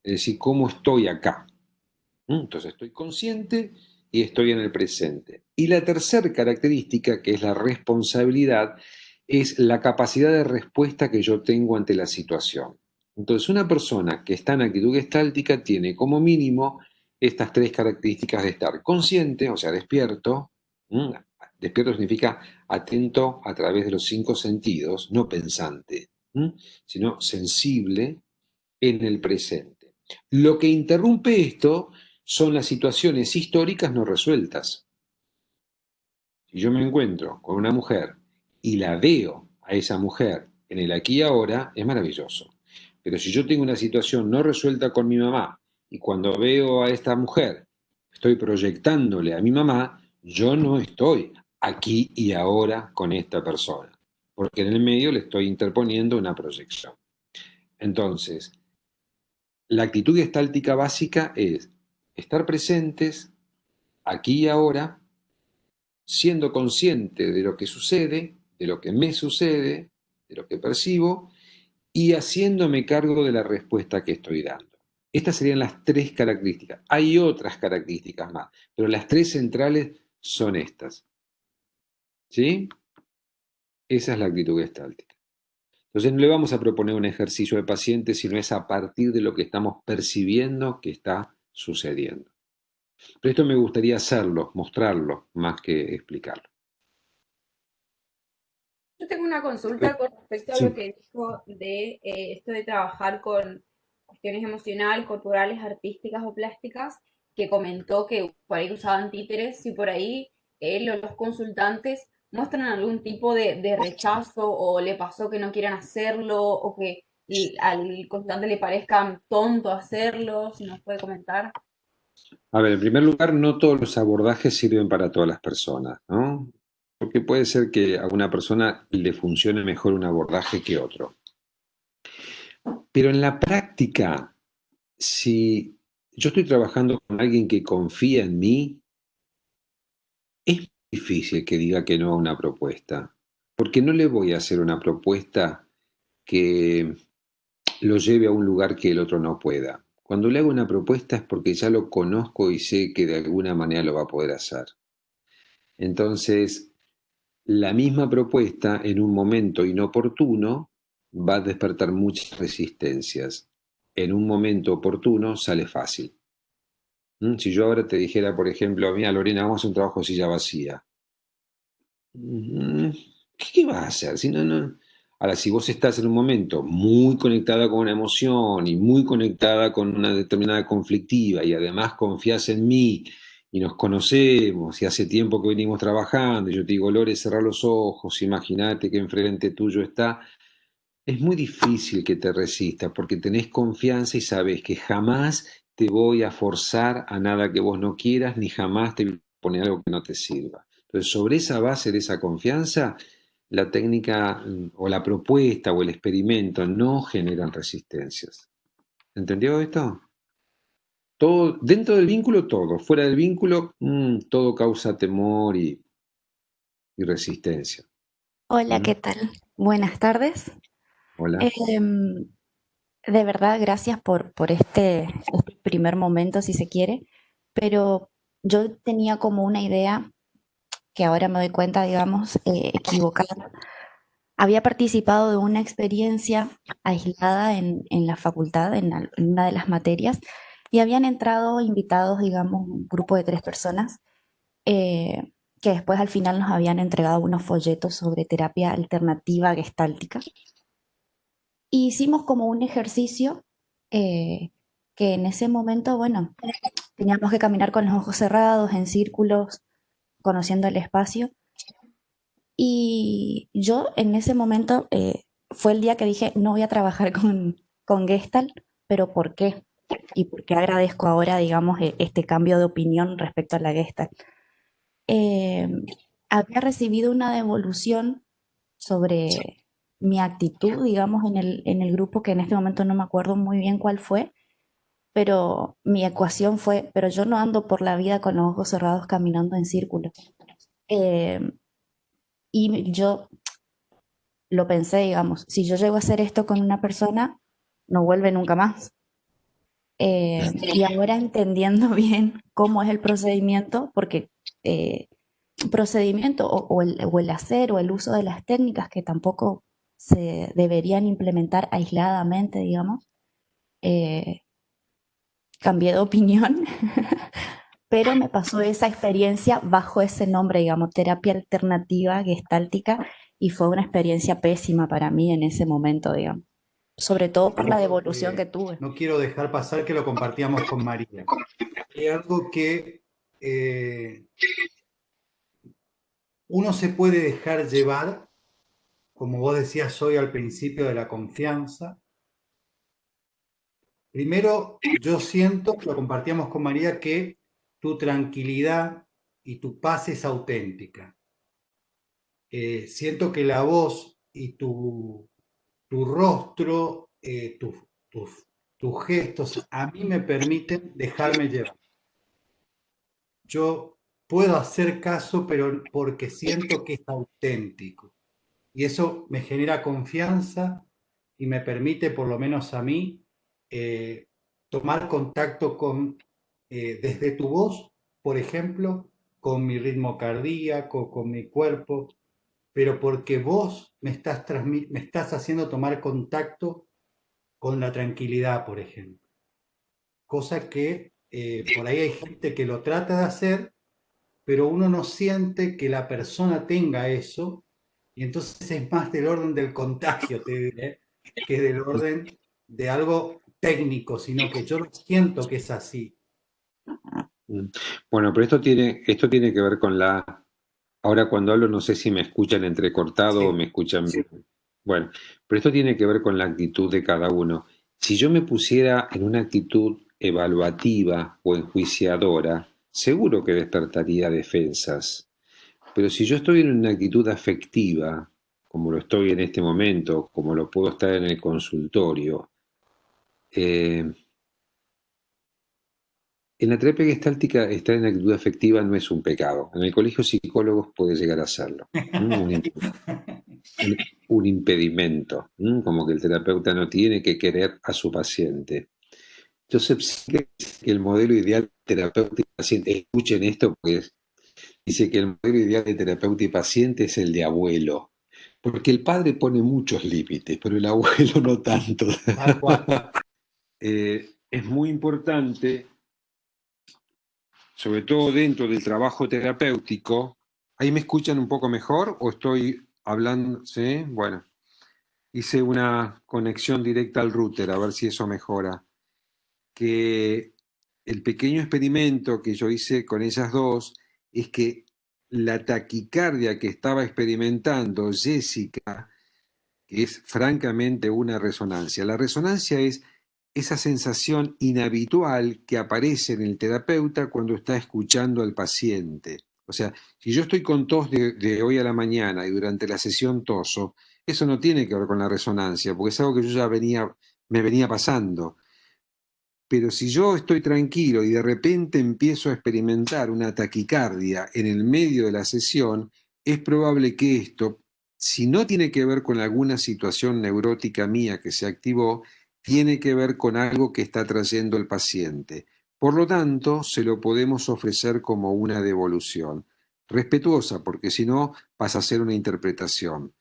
Speaker 1: es decir, cómo estoy acá. Entonces estoy consciente y estoy en el presente. Y la tercera característica, que es la responsabilidad, es la capacidad de respuesta que yo tengo ante la situación. Entonces, una persona que está en actitud gestáltica tiene como mínimo estas tres características de estar consciente, o sea, despierto. Despierto significa atento a través de los cinco sentidos, no pensante, sino sensible en el presente. Lo que interrumpe esto son las situaciones históricas no resueltas. Si yo me encuentro con una mujer y la veo a esa mujer en el aquí y ahora, es maravilloso. Pero si yo tengo una situación no resuelta con mi mamá y cuando veo a esta mujer estoy proyectándole a mi mamá, yo no estoy aquí y ahora con esta persona, porque en el medio le estoy interponiendo una proyección. Entonces, la actitud gestáltica básica es estar presentes aquí y ahora, siendo consciente de lo que sucede, de lo que me sucede, de lo que percibo y haciéndome cargo de la respuesta que estoy dando. Estas serían las tres características. Hay otras características más, pero las tres centrales son estas. ¿Sí? Esa es la actitud gestáltica. Entonces no le vamos a proponer un ejercicio al paciente, sino es a partir de lo que estamos percibiendo que está sucediendo. Pero esto me gustaría hacerlo, mostrarlo, más que explicarlo.
Speaker 3: Yo tengo una consulta con respecto a lo
Speaker 1: Sí.
Speaker 3: que dijo de esto de trabajar con cuestiones emocionales, corporales, artísticas o plásticas, que comentó que por ahí usaban títeres y por ahí él o los consultantes muestran algún tipo de rechazo o le pasó que no quieran hacerlo o que al consultante le parezca tonto hacerlo, si nos puede comentar.
Speaker 1: A ver, en primer lugar, no todos los abordajes sirven para todas las personas, ¿no? Porque puede ser que a una persona le funcione mejor un abordaje que otro. Pero en la práctica, si yo estoy trabajando con alguien que confía en mí, es difícil que diga que no a una propuesta, porque no le voy a hacer una propuesta que lo lleve a un lugar que el otro no pueda. Cuando le hago una propuesta es porque ya lo conozco y sé que de alguna manera lo va a poder hacer. Entonces, la misma propuesta en un momento inoportuno va a despertar muchas resistencias. En un momento oportuno sale fácil. Si yo ahora te dijera, por ejemplo, mira, Lorena, vamos a hacer un trabajo de silla vacía. Mm, ¿Qué vas a hacer? Si no, no. Ahora, si vos estás en un momento muy conectada con una emoción y muy conectada con una determinada conflictiva y además confías en mí y nos conocemos y hace tiempo que venimos trabajando y yo te digo, Lore, cerrar los ojos, imagínate que enfrente tuyo está, es muy difícil que te resistas porque tenés confianza y sabes que jamás te voy a forzar a nada que vos no quieras ni jamás te voy a poner algo que no te sirva. Entonces, sobre esa base de esa confianza, la técnica o la propuesta o el experimento no generan resistencias. ¿Entendió esto? Todo, dentro del vínculo todo, fuera del vínculo todo causa temor y resistencia.
Speaker 4: Hola,
Speaker 1: ¿Mm?
Speaker 4: ¿qué tal? Buenas tardes.
Speaker 1: Hola.
Speaker 4: Em, de verdad, gracias por este primer momento, si se quiere, pero yo tenía como una idea que ahora me doy cuenta, digamos, equivocada. Había participado de una experiencia aislada en la facultad, en una de las materias, y habían entrado invitados, digamos, un grupo de 3 personas, eh, que después al final nos habían entregado unos folletos sobre terapia alternativa gestáltica. Y hicimos como un ejercicio eh, que en ese momento, bueno, teníamos que caminar con los ojos cerrados, en círculos, conociendo el espacio. Y yo en ese momento fue el día que dije, no voy a trabajar con Gestalt, pero ¿por qué? Y por qué agradezco ahora, digamos, este cambio de opinión respecto a la Gestalt. Eh, Había recibido una devolución sobre mi actitud, digamos, en el grupo, que en este momento no me acuerdo muy bien cuál fue, pero mi ecuación fue, pero yo no ando por la vida con los ojos cerrados caminando en círculos. Eh, y yo lo pensé, digamos, si yo llego a hacer esto con una persona, no vuelve nunca más. Y ahora entendiendo bien cómo es el procedimiento, porque procedimiento o el hacer o el uso de las técnicas que tampoco se deberían implementar aisladamente, digamos, eh, cambié de opinión, pero me pasó esa experiencia bajo ese nombre, digamos, terapia alternativa gestáltica, y fue una experiencia pésima para mí en ese momento, digamos, sobre todo por la devolución que tuve.
Speaker 5: No quiero dejar pasar que lo compartíamos con María. Hay algo que uno se puede dejar llevar, como vos decías hoy al principio, de la confianza. Primero, yo siento, lo compartíamos con María, que tu tranquilidad y tu paz es auténtica. Siento que la voz y tu rostro, tus gestos, a mí me permiten dejarme llevar. Yo puedo hacer caso, pero porque siento que es auténtico. Y eso me genera confianza y me permite, por lo menos a mí, tomar contacto desde tu voz, por ejemplo, con mi ritmo cardíaco, con mi cuerpo, pero porque vos me estás haciendo tomar contacto con la tranquilidad, por ejemplo. Cosa que por ahí hay gente que lo trata de hacer, pero uno no siente que la persona tenga eso, y entonces es más del orden del contagio, te diré, que del orden de algo técnico, sino que yo siento que es así.
Speaker 1: Bueno, pero esto tiene que ver con ahora cuando hablo no sé si me escuchan entrecortado o
Speaker 5: Sí,
Speaker 1: me escuchan
Speaker 5: sí.
Speaker 1: bien. Bueno, pero esto tiene que ver con la actitud de cada uno. Si yo me pusiera en una actitud evaluativa o enjuiciadora, seguro que despertaría defensas. Pero si yo estoy en una actitud afectiva, como lo estoy en este momento, como lo puedo estar en el consultorio, eh, en la terapia gestáltica estar en actitud afectiva no es un pecado. En el colegio de psicólogos puede llegar a serlo. Un impedimento, como que el terapeuta no tiene que querer a su paciente. Joseph Singer dice que el modelo ideal de terapeuta y paciente, escuchen esto porque dice que el modelo ideal de terapeuta y paciente es el de abuelo, porque el padre pone muchos límites, pero el abuelo no tanto.
Speaker 5: Tal cual.
Speaker 1: Es muy importante, sobre todo dentro del trabajo terapéutico. ¿Ahí me escuchan un poco mejor o estoy hablando? ¿Sí? Bueno, hice una conexión directa al router, a ver si eso mejora. Que el pequeño experimento que yo hice con ellas dos es que la taquicardia que estaba experimentando Jessica, que es francamente una resonancia. La resonancia es esa sensación inhabitual que aparece en el terapeuta cuando está escuchando al paciente. O sea, si yo estoy con tos de hoy a la mañana y durante la sesión toso, eso no tiene que ver con la resonancia, porque es algo que yo ya me venía pasando. Pero si yo estoy tranquilo y de repente empiezo a experimentar una taquicardia en el medio de la sesión, es probable que esto, si no tiene que ver con alguna situación neurótica mía que se activó, tiene que ver con algo que está trayendo el paciente. Por lo tanto, se lo podemos ofrecer como una devolución. Respetuosa, porque si no pasa a ser una interpretación.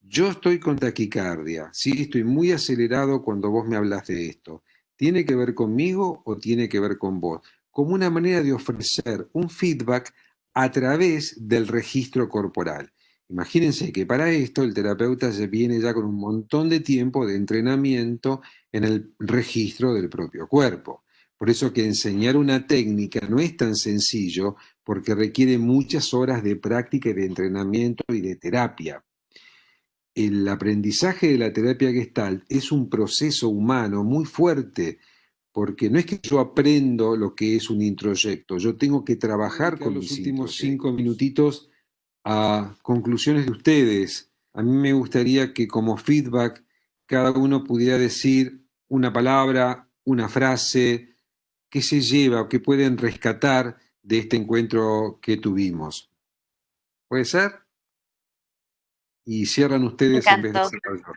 Speaker 1: Yo estoy con taquicardia, sí, estoy muy acelerado cuando vos me hablas de esto. ¿Tiene que ver conmigo o tiene que ver con vos? Como una manera de ofrecer un feedback a través del registro corporal. Imagínense que para esto el terapeuta se viene ya con un montón de tiempo de entrenamiento en el registro del propio cuerpo. Por eso que enseñar una técnica no es tan sencillo porque requiere muchas horas de práctica y de entrenamiento y de terapia. El aprendizaje de la terapia Gestalt es un proceso humano muy fuerte, porque no es que yo aprendo lo que es un introyecto, yo tengo que trabajar con los últimos 5 minutitos a conclusiones de ustedes. A mí me gustaría que como feedback cada uno pudiera decir una palabra, una frase, que se lleva o que pueden rescatar de este encuentro que tuvimos. ¿Puede ser? Y cierran
Speaker 4: Me
Speaker 1: ustedes en vez de
Speaker 4: encantó.
Speaker 1: cerrar yo.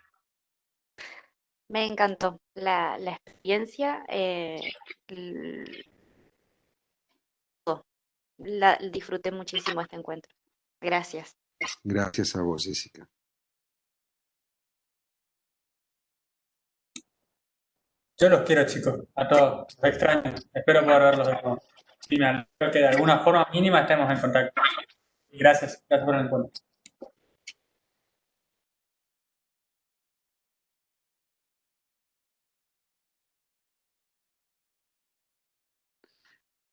Speaker 4: Me encantó la experiencia, l- disfruté muchísimo este encuentro. Gracias.
Speaker 1: Gracias a vos, Jessica.
Speaker 6: Yo los quiero, chicos, a todos. Los extraño. Espero poder verlos de nuevo. Y me alegro que de alguna forma mínima estemos en contacto. Y gracias por el encuentro.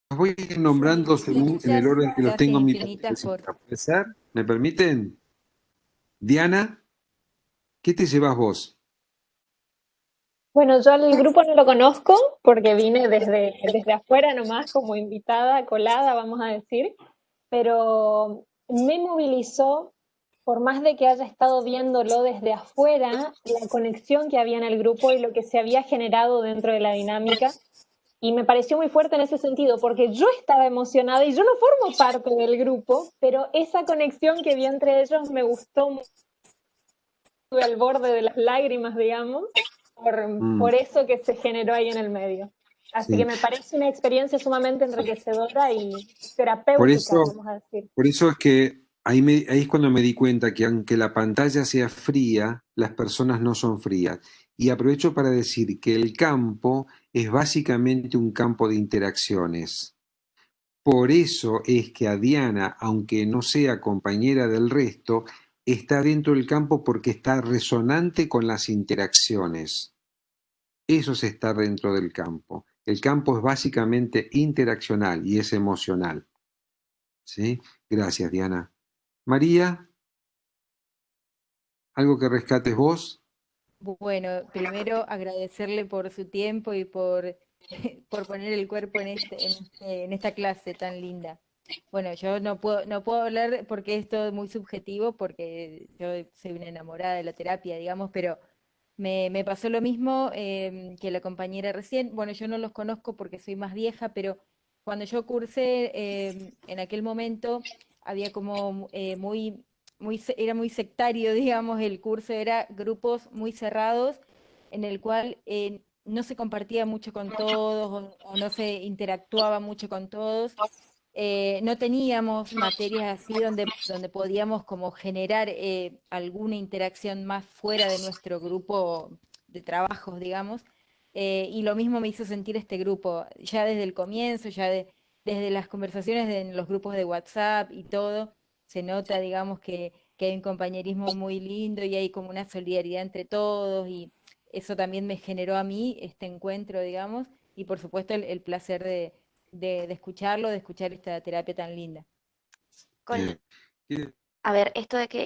Speaker 1: Los voy a ir nombrando según en el orden que los
Speaker 7: Gracias
Speaker 1: tengo en mi
Speaker 7: infinitas por...
Speaker 1: pantalla. ¿Puede ser? ¿Me permiten? Diana, ¿qué te llevas vos?
Speaker 8: Bueno, yo al grupo no lo conozco porque vine desde afuera nomás como invitada, colada, vamos a decir, pero me movilizó, por más de que haya estado viéndolo desde afuera, la conexión que había en el grupo y lo que se había generado dentro de la dinámica. Y me pareció muy fuerte en ese sentido, porque yo estaba emocionada y yo no formo parte del grupo, pero esa conexión que vi entre ellos me gustó, estuve al borde de las lágrimas, digamos, por eso que se generó ahí en el medio. Así
Speaker 1: Sí.
Speaker 8: que me parece una experiencia sumamente enriquecedora y
Speaker 1: Por
Speaker 8: terapéutica,
Speaker 1: eso,
Speaker 8: vamos a decir.
Speaker 1: por eso es que ahí es cuando me di cuenta que aunque la pantalla sea fría, las personas no son frías. Y aprovecho para decir que el campo es básicamente un campo de interacciones. Por eso es que a Diana, aunque no sea compañera del resto, está dentro del campo porque está resonante con las interacciones. Eso es estar dentro del campo. El campo es básicamente interaccional y es emocional. ¿Sí? Gracias, Diana. María, ¿algo que rescates vos?
Speaker 7: Bueno, primero agradecerle por su tiempo y por, por poner el cuerpo en esta clase tan linda. Bueno, yo no puedo hablar porque es todo muy subjetivo, porque yo soy una enamorada de la terapia, digamos, pero me pasó lo mismo que la compañera recién. Bueno, yo no los conozco porque soy más vieja, pero cuando yo cursé en aquel momento había como era muy sectario, digamos, el curso era grupos muy cerrados en el cual no se compartía mucho con todos o no se interactuaba mucho con todos. No teníamos materias así donde podíamos como generar alguna interacción más fuera de nuestro grupo de trabajos, digamos. Y lo mismo me hizo sentir este grupo, ya desde el comienzo, desde las conversaciones en los grupos de WhatsApp y todo, se nota, digamos, que hay un compañerismo muy lindo y hay como una solidaridad entre todos y eso también me generó a mí este encuentro, digamos, y por supuesto el placer de escucharlo, de escuchar esta terapia tan linda.
Speaker 4: Con,
Speaker 1: Eh,
Speaker 4: a ver, esto de que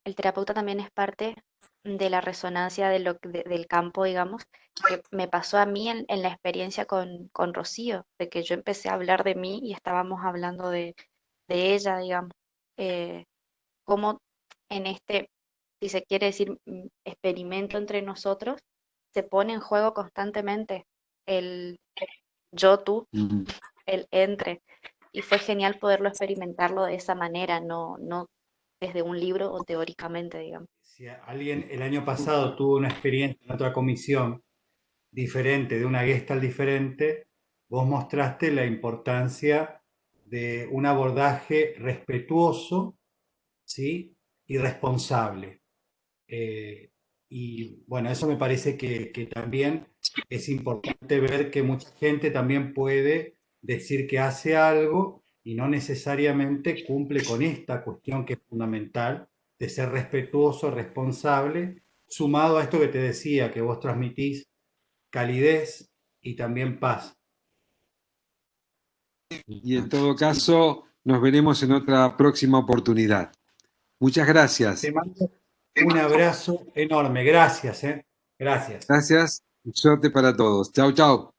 Speaker 4: el terapeuta también es parte de la resonancia del campo, digamos, que me pasó a mí en la experiencia con Rocío, de que yo empecé a hablar de mí y estábamos hablando de ella, digamos. Cómo en este, si se quiere decir, experimento entre nosotros, se pone en juego constantemente el yo, tú,
Speaker 1: mm,
Speaker 4: el entre. Y fue genial poderlo experimentarlo de esa manera, no desde un libro o teóricamente, digamos.
Speaker 5: Si alguien el año pasado tuvo una experiencia en otra comisión diferente, de una Gestalt diferente, vos mostraste la importancia de un abordaje respetuoso, ¿sí? Y responsable. Eh, y bueno, eso me parece que también es importante ver que mucha gente también puede decir que hace algo y no necesariamente cumple con esta cuestión que es fundamental de ser respetuoso, responsable, sumado a esto que te decía, que vos transmitís calidez y también paz.
Speaker 1: Y en todo caso, nos veremos en otra próxima oportunidad. Muchas
Speaker 5: Te
Speaker 1: gracias.
Speaker 5: mando un abrazo enorme. Gracias, ¿eh? Gracias.
Speaker 1: Gracias y suerte para todos. Chao, chao.